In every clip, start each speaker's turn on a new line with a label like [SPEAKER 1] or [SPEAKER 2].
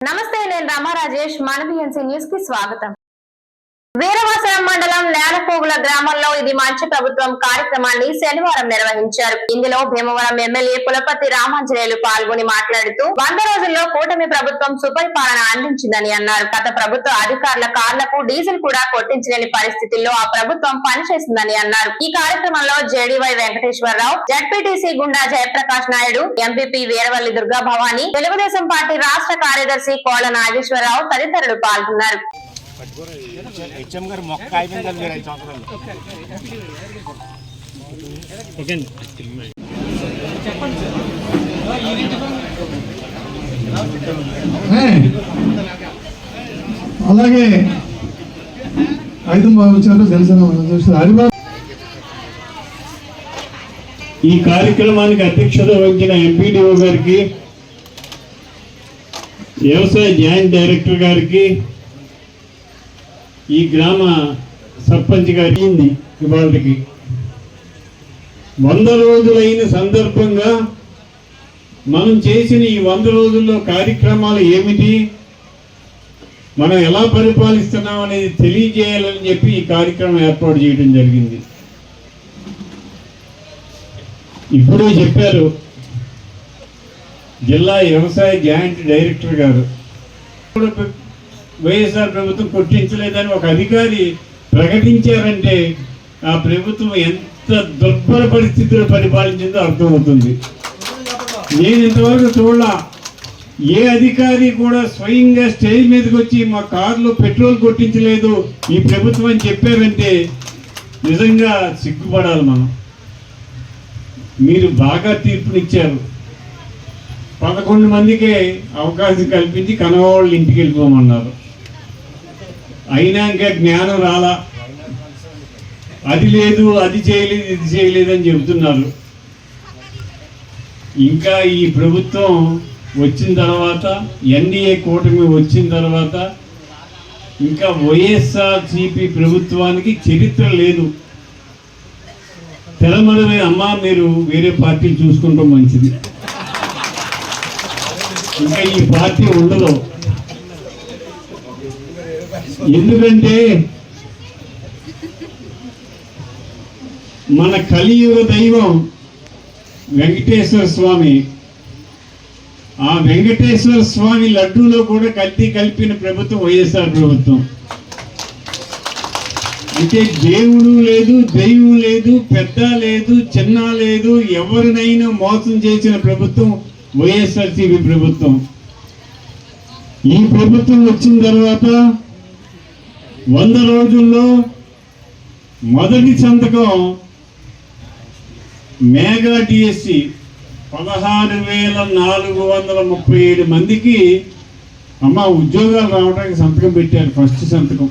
[SPEAKER 1] నమస్తే, నేను రమా రాజేష్. మానవీయన్సీ న్యూస్ కి స్వాగతం. వీరవాసరం మండలం నేలపోగుల గ్రామంలో ఇది మంచి ప్రభుత్వం కార్యక్రమాన్ని శనివారం నిర్వహించారు. ఇందులో భీమవరం ఎమ్మెల్యే పులపర్తి రామాంజనేయులు పాల్గొని మాట్లాడుతూ 100 రోజుల్లో కూటమి ప్రభుత్వం సుపరిపాలన అందించిందని అన్నారు. గత ప్రభుత్వ అధికారుల కార్లకు డీజిల్ కూడా కొట్టించలేని పరిస్థితుల్లో ఆ ప్రభుత్వం పనిచేసిందని అన్నారు. ఈ కార్యక్రమంలో జేడీవై వెంకటేశ్వరరావు, జడ్పీటీసీ గుండా జయప్రకాష్ నాయుడు, ఎంపీపీ వీరవల్లి దుర్గా భవాని, తెలుగుదేశం పార్టీ రాష్ట్ర కార్యదర్శి కోళ్ల నాగేశ్వరరావు తదితరులు పాల్గొన్నారు.
[SPEAKER 2] అలాగే 5 వచ్చారు జనసేన.
[SPEAKER 3] ఈ కార్యక్రమానికి అధ్యక్షత వహించిన ఎంపీడీఓ గారికి, వ్యవసాయ జాయింట్ డైరెక్టర్ గారికి, ఈ గ్రామ సర్పంచ్ గారి ఇవాళకి 100 రోజులైన సందర్భంగా మనం చేసిన ఈ 100 రోజుల్లో కార్యక్రమాలు ఏమిటి, మనం ఎలా పరిపాలిస్తున్నాం అనేది తెలియజేయాలని చెప్పి ఈ కార్యక్రమం ఏర్పాటు చేయడం జరిగింది. ఇప్పుడే చెప్పారు జిల్లా వ్యవసాయ జాయింట్ డైరెక్టర్ గారు, వైఎస్ఆర్ ప్రభుత్వం కొట్టించలేదని ఒక అధికారి ప్రకటించారంటే ఆ ప్రభుత్వం ఎంత దుర్భర పరిస్థితుల్లో పరిపాలించిందో అర్థమవుతుంది. నేను ఇంతవరకు చూడాల ఏ అధికారి కూడా స్వయంగా స్టేజ్ మీదకి వచ్చి మా కారులో పెట్రోల్ కొట్టించలేదు ఈ ప్రభుత్వం అని చెప్పారంటే నిజంగా సిగ్గుపడాలి మనం. మీరు బాగా తీర్పునిచ్చారు. 11 మందికే అవకాశం కల్పించి కనవాళ్ళు ఇంటికి వెళ్ళిపోమన్నారు. అయినా ఇంకా జ్ఞానం రాలా. అది లేదు, అది చేయలేదు, ఇది చేయలేదు అని చెబుతున్నారు. ఇంకా ఈ ప్రభుత్వం వచ్చిన తర్వాత, ఎన్డీఏ కూటమి వచ్చిన తర్వాత ఇంకా వైఎస్ఆర్సీపీ ప్రభుత్వానికి చరిత్ర లేదు. తెలంగాణ అమ్మ మీరు వేరే పార్టీలు చూసుకుంటాం మంచిది, ఇంకా ఈ పార్టీ ఉండదు. ఎందుకంటే మన కలియుగ దైవం వెంకటేశ్వర స్వామి, ఆ వెంకటేశ్వర స్వామి లడ్డూలో కూడా కల్తీ కలిపిన ప్రభుత్వం వైఎస్ఆర్ ప్రభుత్వం. అంటే దేవుడు లేదు, దైవం లేదు, పెద్ద లేదు, చిన్న లేదు, ఎవరినైనా మోసం చేసిన ప్రభుత్వం వైఎస్ఆర్సీపీ ప్రభుత్వం. ఈ ప్రభుత్వం వచ్చిన తర్వాత 100 రోజుల్లో మొదటి సంతకం మెగా డిఎస్సి 16,437 మందికి ఉద్యోగాలు రావడానికి సంతకం పెట్టారు. ఫస్ట్ సంతకం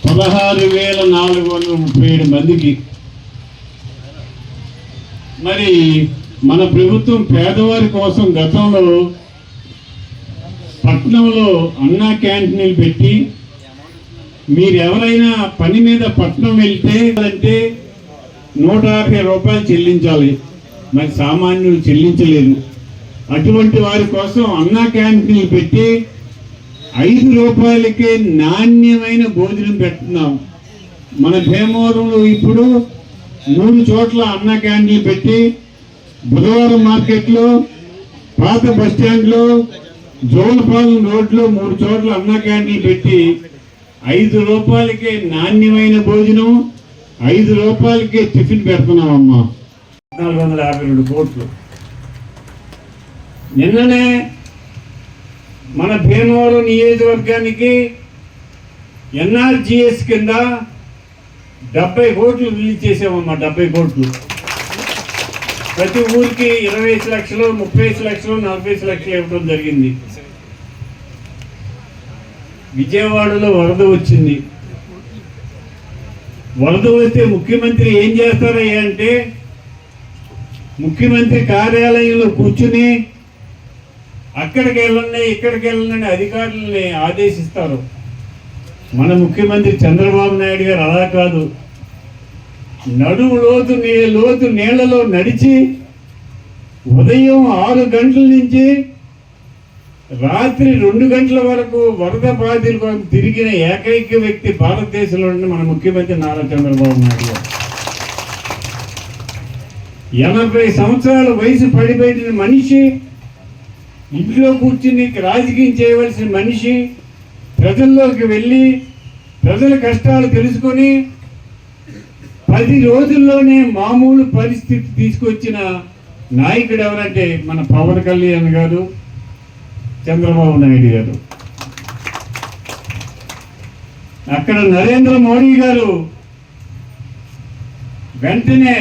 [SPEAKER 3] 16,437 మందికి. మరి మన ప్రభుత్వం పేదవారి కోసం గతంలో పట్నంలో అన్నా క్యాంటీన్లు పెట్టి, మీరు ఎవరైనా పని మీద పట్నం వెళ్తే అంటే 150 రూపాయలు చెల్లించాలి. మరి సామాన్యులు చెల్లించలేదు. అటువంటి వారి కోసం అన్నా క్యాంటీన్లు పెట్టి 5 రూపాయలకే నాణ్యమైన భోజనం పెడుతున్నాం. మన భీమవరంలో ఇప్పుడు 3 చోట్ల అన్నా క్యాంటీన్లు పెట్టి, బుధవారం మార్కెట్లో, పాత బస్టాండ్లో, జోలపాలెం రోడ్లో 3 చోట్ల అన్నా క్యాంటీన్లు పెట్టి 5 రూపాయలకే నాణ్యమైన భోజనం, 5 రూపాయలకే టిఫిన్ పెడుతున్నామమ్మా. 452 కోట్లు. నిన్ననే మన భీమవరం నియోజకవర్గానికి ఎన్ఆర్జీఎస్ కింద 70 కోట్లు రిలీజ్ చేసామమ్మా. 70 కోట్లు. ప్రతి ఊరికి 25 లక్షలు, 35 లక్షలు, 40 లక్షలు ఇవ్వడం జరిగింది. విజయవాడలో వరద వచ్చింది. వరద వస్తే ముఖ్యమంత్రి ఏం చేస్తారయ్యా అంటే, ముఖ్యమంత్రి కార్యాలయంలో కూర్చుని అక్కడికి వెళ్ళండి, ఇక్కడికి వెళ్ళండి అధికారులని ఆదేశిస్తారు. మన ముఖ్యమంత్రి చంద్రబాబు నాయుడు గారు అలా కాదు. నడుము లోతు నీళ్లలో నడిచి ఉదయం 6 గంటల నుంచి రాత్రి 2 గంటల వరకు వరద బాధితుల కోసం తిరిగిన ఏకైక వ్యక్తి భారతదేశంలో ఉన్న మన ముఖ్యమంత్రి నారా చంద్రబాబు నాయుడు గారు. 80 సంవత్సరాల వయసు పడిపోయిన మనిషి, ఇంట్లో కూర్చుని రాజకీయం చేయవలసిన మనిషి, ప్రజల్లోకి వెళ్ళి ప్రజల కష్టాలు తెలుసుకొని 10 రోజుల్లోనే మామూలు పరిస్థితి తీసుకొచ్చిన నాయకుడు ఎవరంటే మన పవన్ కళ్యాణ్ గారు, చంద్రబాబు నాయుడు గారు. అక్కడ నరేంద్ర మోడీ గారు వెంటనే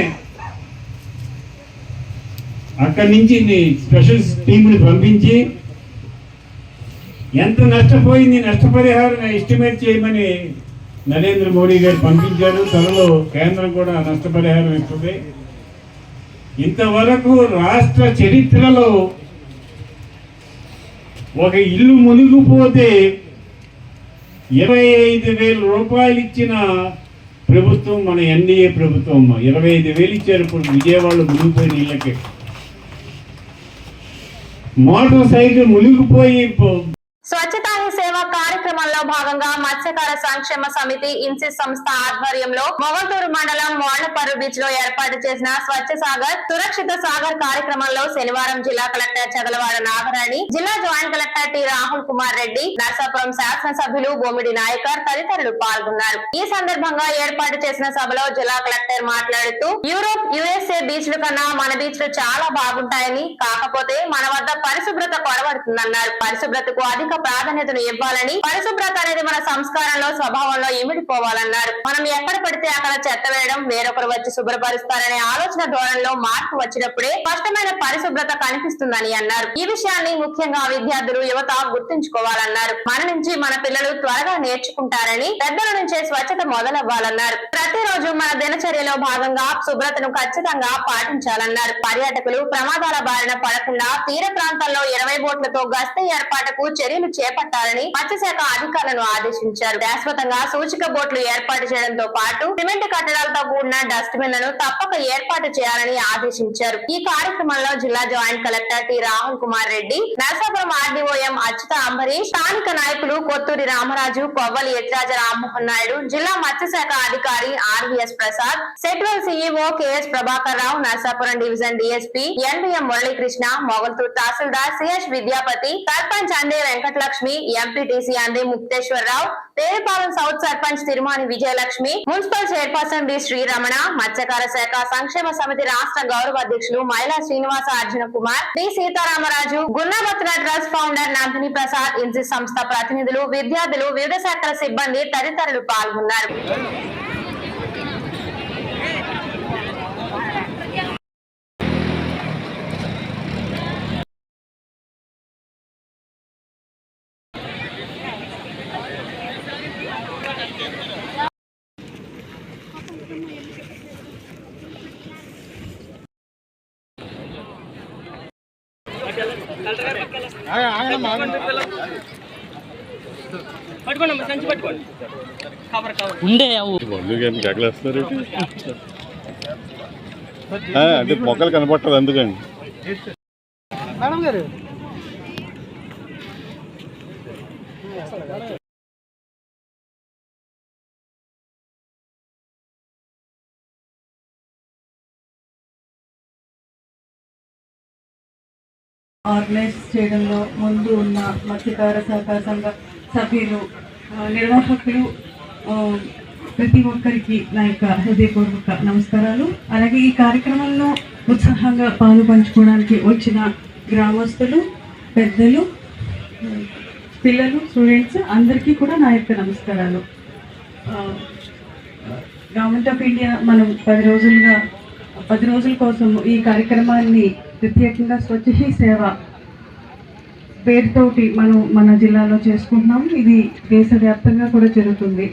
[SPEAKER 3] అక్కడి నుంచి స్పెషల్ టీంని పంపించి ఎంత నష్టపోయింది నష్టపరిహారం ఎస్టిమేట్ చేయమని నరేంద్ర మోడీ గారు పంపించారు. త్వరలో కేంద్రం కూడా నష్టపరిహారం ఇస్తుంది. ఇంతవరకు రాష్ట్ర చరిత్రలో ఒక ఇల్లు మునిగిపోతే 25,000 రూపాయలు ఇచ్చిన ప్రభుత్వం మన ఎన్డీఏ ప్రభుత్వం. 25,000 ఇచ్చారు ఇప్పుడు విజయవాడలో మునిగిపోయిన ఇళ్ళకి. మోటార్ సైకిల్ మునిగిపోయి
[SPEAKER 1] స్వచ్ఛతా హీ సేవ కార్యక్రమంలో భాగంగా మత్స్యకార సంక్షేమ సమితి ఇన్సిస్ సంస్థ ఆధ్వర్యంలో మొగల్తూరు మండలం మోళ్లపర్రు బీచ్ లో ఏర్పాటు చేసిన స్వచ్ఛ సాగర్ సురక్షిత సాగర్ కార్యక్రమంలో శనివారం జిల్లా కలెక్టర్ చదలవాడ నాగరాణి, జిల్లా joint collector T Rahul Kumar Reddy, Narsapuram శాసనసభ్యులు బొమ్మిడి నాయకర్ తదితరులు పాల్గొన్నారు. ఈ సందర్భంగా ఏర్పాటు చేసిన సభలో జిల్లా కలెక్టర్ మాట్లాడుతూ యూరోప్, యుఎస్ఏ బీచ్ల కన్నా మన బీచ్లు చాలా బాగుంటాయని, కాకపోతే మన వద్ద పరిశుభ్రత కొరబడుతుందన్నారు. పరిశుభ్రతకు అధిక ప్రాధాన్యతను ఇవ్వాలని, పరిశుభ్రత అనేది మన సంస్కారంలో స్వభావంలో ఇమిడిపోవాలన్నారు. మనం ఎక్కడ పడితే అక్కడ చెత్త వేయడం, వేరొకరు వచ్చి శుభ్రపరుస్తారనే ఆలోచన ధోరణిలో మార్పు వచ్చినప్పుడే స్పష్టమైన పరిశుభ్రత కనిపిస్తుందని అన్నారు. ఈ విషయాన్ని ముఖ్యంగా విద్యార్థులు, యువత గుర్తుంచుకోవాలన్నారు. మన నుంచి మన పిల్లలు త్వరగా నేర్చుకుంటారని, పెద్దల నుంచే స్వచ్ఛత మొదలవ్వాలన్నారు. ప్రతిరోజు మన దినచర్యలో భాగంగా శుభ్రతను ఖచ్చితంగా పాటించాలన్నారు. పర్యాటకులు ప్రమాదాల బారిన పడకుండా తీర ప్రాంతాల్లో 20 బోట్లతో గస్తీ ఏర్పాటుకు చర్యలు చేపట్టాలని మత్స్యశాఖ అధికారులను ఆదేశించారు. శాశ్వతంగా సూచిక బోట్లు ఏర్పాటు చేయడంతో పాటు సిమెంట్ కట్టడాలతో కూడిన డస్ట్ బిన్లను తప్పక ఏర్పాటు చేయాలని ఆదేశించారు. ఈ కార్యక్రమంలో జిల్లా joint collector T Rahul Kumar Reddy, Narasapuram RDO M Achyuta Ambarish, స్థానిక నాయకులు కొత్తూరి రామరాజు, కొవ్వలి యజ్రాజ రామ్మోహన్ నాయుడు, జిల్లా మత్స్యశాఖ అధికారి RVS Prasad, SETWEL CEO KS Prabhakar Rao, Narasapuram division DSP NBM Muralikrishna, Mogalturu తహసీల్దార్ CS Vidyapati, sarpanch Ande Venkatalakshmi, MPTC Ande Mukteswararao, Perupalem south sarpanch Tirumani Vijayalakshmi, municipal chairperson D Sriramana, మత్స్యకార శాఖ సంక్షేమ సమితి రాష్ట్ర గౌరవ అధ్యక్షులు Maila Srinivasa Arjuna Kumar, D Sitaramaraju, Gunnabhatra trust founder Nandini Prasad, ఇన్సిస్ సంస్థ ప్రతినిధులు, విద్యార్థులు, వివిధ శాఖల సిబ్బంది తదితరులు పాల్గొన్నారు.
[SPEAKER 4] అంటే మొక్కలు కనపట్టదు అందుకండి.
[SPEAKER 5] ఆర్గనైజ్ చేయడంలో ముందు ఉన్న మత్స్యకార సహకార సంఘ సభ్యులు, నిర్వాహకులు, ప్రతి ఒక్కరికి నా యొక్క హృదయపూర్వక నమస్కారాలు. అలాగే ఈ కార్యక్రమంలో ఉత్సాహంగా పాలు పంచుకోవడానికి వచ్చిన గ్రామస్తులు, పెద్దలు, పిల్లలు, స్టూడెంట్స్ అందరికీ కూడా నా యొక్క నమస్కారాలు. గవర్నమెంట్ ఆఫ్ ఇండియా మనం 10 రోజుల కోసం ఈ కార్యక్రమాన్ని ప్రత్యేకంగా స్వచ్ఛ హీ సేవ పేరుతోటి మన జిల్లాలో చేసుకుంటున్నాం. ఇది దేశవ్యాప్తంగా కూడా జరుగుతుంది.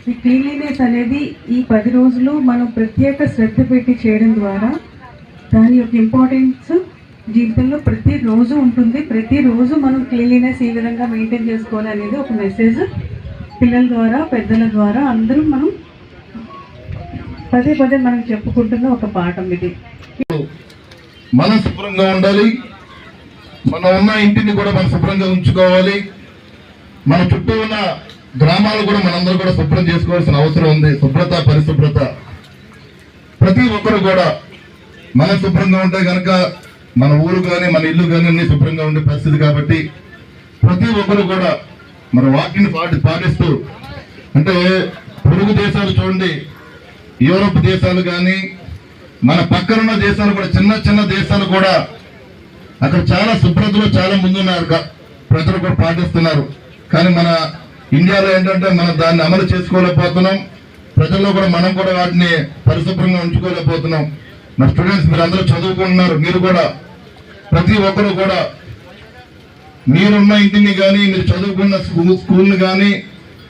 [SPEAKER 5] ఈ క్లీన్లీనెస్ అనేది ఈ 10 రోజులు మనం ప్రత్యేక శ్రద్ధ పెట్టి చేయడం ద్వారా దాని యొక్క ఇంపార్టెన్స్ జీవితంలో ప్రతిరోజు ఉంటుంది. ప్రతిరోజు మనం క్లీన్లీనెస్ ఈ విధంగా మెయింటైన్ చేసుకోవాలి అనేది ఒక మెసేజ్ పిల్లల ద్వారా, పెద్దల ద్వారా అందరూ మనం పదే మనం చెప్పుకుంటున్న ఒక పాఠం ఇది.
[SPEAKER 4] మనం శుభ్రంగా ఉండాలి.
[SPEAKER 6] మనం ఉన్న ఇంటిని కూడా మనం శుభ్రంగా ఉంచుకోవాలి. మన చుట్టూ ఉన్న గ్రామాలు కూడా మనందరూ కూడా శుభ్రం చేసుకోవాల్సిన అవసరం ఉంది. శుభ్రత, పరిశుభ్రత ప్రతి ఒక్కరు కూడా మనం శుభ్రంగా ఉంటే కనుక మన ఊరు కానీ మన ఇల్లు కానీ అన్ని శుభ్రంగా ఉండే పరిస్థితి. కాబట్టి ప్రతి ఒక్కరు కూడా మన వాక్యని పాటిస్తూ, అంటే పొరుగు దేశాలు చూడండి, యూరోప్ దేశాలు కానీ మన పక్కనున్న దేశాలు కూడా, చిన్న చిన్న దేశాలు కూడా అక్కడ చాలా శుభ్రతలో చాలా ముందున్నారు, ప్రజలు కూడా పాటిస్తున్నారు. కానీ మన ఇండియాలో ఏంటంటే మనం దాన్ని అమలు చేసుకోలేకపోతున్నాం. ప్రజల్లో కూడా మనం కూడా వాటిని పరిశుభ్రంగా ఉంచుకోలేకపోతున్నాం. మన స్టూడెంట్స్ మీరు అందరూ చదువుకుంటున్నారు, మీరు కూడా ప్రతి ఒక్కరు కూడా మీరున్న ఇంటిని కానీ మీరు చదువుకున్న స్కూల్ని కానీ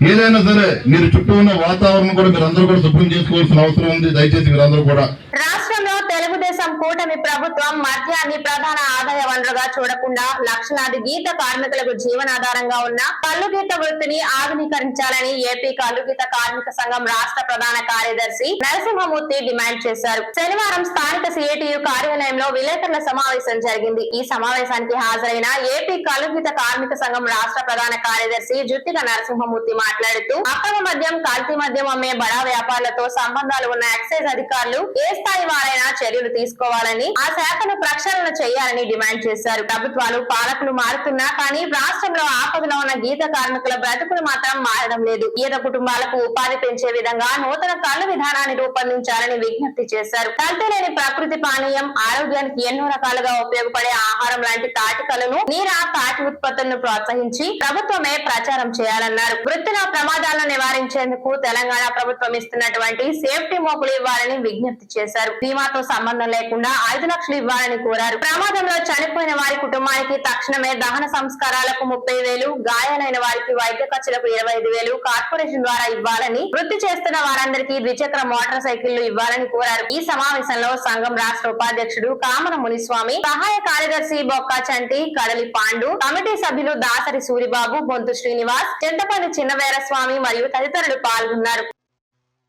[SPEAKER 6] ఏదైనా సరే మీరు చుట్టూ ఉన్న వాతావరణం కూడా మీరు అందరూ కూడా శుభ్రం చేసుకోవాల్సిన అవసరం ఉంది. దయచేసి మీరందరూ కూడా
[SPEAKER 1] రాష్ట్రంలో తెలుగుదేశం కూటమి ప్రభుత్వం మద్యాన్ని ప్రధాన ఆదాయ వనరుగా చూడకుండా లక్షలాది గీత కార్మికులకు జీవనాధారంగా ఉన్న కల్లుగీత వృత్తిని ఆధునీకరించాలని ఏపీ కల్లుగీత కార్మిక సంఘం రాష్ట్ర ప్రధాన కార్యదర్శి నరసింహమూర్తి డిమాండ్ చేశారు. శనివారం స్థానిక సిఐటియు కార్యాలయంలో విలేకరుల సమావేశం జరిగింది. ఈ సమావేశానికి హాజరైన ఏపీ కల్లుగీత కార్మిక సంఘం రాష్ట్ర ప్రధాన కార్యదర్శి జుత్తిక నరసింహమూర్తి మాట్లాడుతూ అక్రమ మద్యం, కల్తీ మద్యం అమ్మే బడా వ్యాపారులతో సంబంధాలు ఉన్న ఎక్సైజ్ అధికారులు ఏ స్థాయి వారైనా చర్యలు తీసుకోవాలని, ఆ శాఖను ప్రక్షాళన చేయాలని డిమాండ్ చేశారు. ప్రభుత్వాలు, పాలకులు మారుతున్నా కానీ రాష్ట్రంలో ఆపదలో ఉన్న గీత కార్మికుల బ్రతుకులు మాత్రం మారడం లేదు. గీత కుటుంబాలకు ఉపాధి పెంచే విధంగా నూతన కళ్ళు విధానాన్ని రూపొందించాలని విజ్ఞప్తి చేశారు. కల్తీ లేని ప్రకృతి పానీయం, ఆరోగ్యానికి ఎన్నో రకాలుగా ఉపయోగపడే ఆహారం లాంటి తాటి కళను, నీరా తాటి ఉత్పత్తులను ప్రోత్సహించి ప్రభుత్వమే ప్రచారం చేయాలన్నారు. వృత్తిలో ప్రమాదాలను నివారించేందుకు తెలంగాణ ప్రభుత్వం ఇస్తున్నటువంటి సేఫ్టీ మోపులు ఇవ్వాలని విజ్ఞప్తి చేశారు. బీమాతో సంబంధం లేకుండా 5 లక్షలు ఇవ్వాలని కోరారు. ప్రమాదంలో చనిపోయిన వారి కుటుంబానికి తక్షణమే దహన సంస్కారాలకు 30,000, గాయాలైన వారికి వైద్య ఖర్చులకు 25,000 కార్పొరేషన్ ద్వారా ఇవ్వాలని, వృత్తి చేస్తున్న వారందరికీ ద్విచక్ర మోటార్ సైకిళ్లు ఇవ్వాలని కోరారు. ఈ సమావేశంలో సంఘం రాష్ట్ర ఉపాధ్యక్షుడు కామన మునిస్వామి, సహాయ కార్యదర్శి బొక్కా చంటి, కడలి పాండు, కమిటీ సభ్యులు దాసరి సూరిబాబు, బొంతు శ్రీనివాస్, చింతపల్లి చిన్నవేరస్వామి మరియు తదితరులు పాల్గొన్నారు.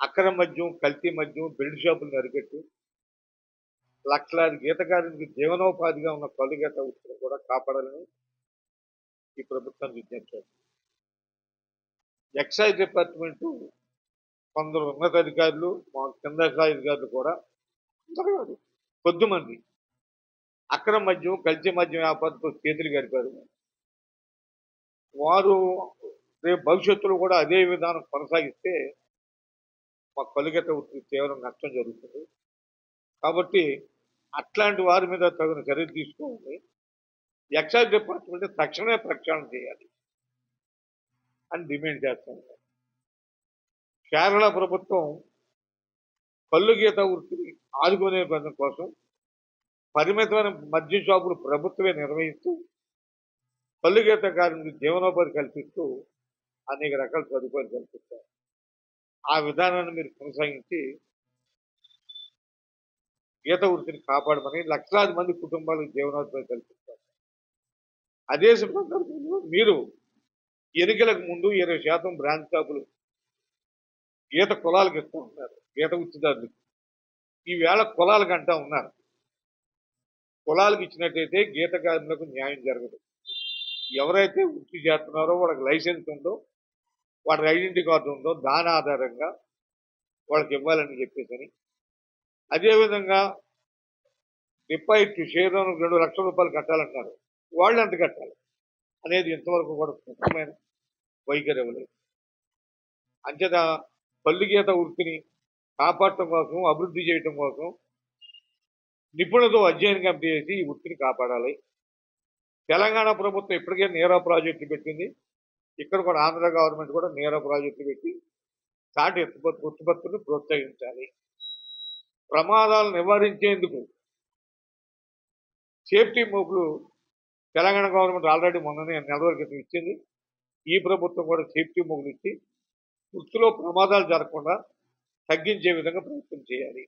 [SPEAKER 7] అక్రమ మద్యం, కల్తీ మద్యం, బెల్ట్ షాపులను అరికట్టి లక్షలాది గీతకారునికి జీవనోపాధిగా ఉన్న కళ్ళు గీత వృత్తిని కూడా కాపాడాలని ఈ ప్రభుత్వం విజ్ఞప్తి చేస్తుంది. ఎక్సైజ్ డిపార్ట్మెంటు కొందరు ఉన్నతాధికారులు, మా కింద స్థాయి అధికారులు కూడా కొద్దిమంది అక్రమ మద్యం, కల్తీ మద్యం వ్యాపారంతో చేతులు గడిపారు. వారు రేపు భవిష్యత్తులో కూడా అదే విధానం కొనసాగిస్తే మా కలుగెత్త వృత్తికి తీవ్ర నష్టం జరుగుతుంది. కాబట్టి అట్లాంటి వారి మీద తగిన చర్యలు తీసుకోవాలి. ఎక్సైజ్ డిపార్ట్మెంట్ తక్షణమే ప్రక్షాళన చేయాలి అని డిమాండ్ చేస్తాం. కేరళ ప్రభుత్వం కళ్ళు గీత వృత్తిని ఆదుకునే పని కోసం పరిమితమైన మద్యం షాపులు ప్రభుత్వమే నిర్వహిస్తూ కళ్ళు గీత కార్మికులకు జీవనోపాధి కల్పిస్తూ అనేక రకాల సదుపాయాలు కల్పిస్తారు. ఆ విధానాన్ని మీరు కొనసాగించి గీత వృత్తిని కాపాడమని లక్షలాది మంది కుటుంబాలకు జీవనోపాధి కల్పిస్తారు. అదే సందర్భంలో మీరు ఎన్నికలకు ముందు 20% బ్రాంచ్ షాపులు గీత కులాలకు ఇస్తూ ఉన్నారు, గీత వృత్తిదారులకు. ఈవేళ కులాలకు అంటా ఉన్నారు. కులాలకు ఇచ్చినట్టయితే గీత కార్మికులకు న్యాయం జరగదు. ఎవరైతే వృత్తి చేస్తున్నారో వాళ్ళకి లైసెన్స్ ఉందో, వాళ్ళకి ఐడెంటిటీ కార్డు ఉందో, దాని ఆధారంగా వాళ్ళకి ఇవ్వాలని చెప్పేసి, అదేవిధంగా డిపాజిట్ షేర్ 2 లక్షల రూపాయలు కట్టాలంటున్నారు. వాళ్ళు ఎంత కట్టాలి అనేది ఇంతవరకు కూడా స్పష్టమైన వైఖరి ఇవ్వలేదు. అంచేత కళ్ళు గీత వృత్తిని కాపాడటం కోసం, అభివృద్ధి చేయటం కోసం నిపుణులతో అధ్యయనం కమిటీ చేసి ఈ వృత్తిని కాపాడాలి. తెలంగాణ ప్రభుత్వం ఇప్పటికే నీరా ప్రాజెక్టు పెట్టింది. ఇక్కడ కూడా ఆంధ్ర గవర్నమెంట్ కూడా నీరా ప్రాజెక్టు పెట్టి తాటి ఉత్పత్తులను ప్రోత్సహించాలి. ప్రమాదాలు నివారించేందుకు సేఫ్టీ మోపులు తెలంగాణ గవర్నమెంట్ ఆల్రెడీ మొన్ననే నెల రోజుల క్రితం ఇచ్చింది. ఈ ప్రభుత్వం కూడా సేఫ్టీ మోపులు ఇచ్చి వృత్తిలో ప్రమాదాలు జరగకుండా తగ్గించే విధంగా ప్రయత్నం చేయాలి.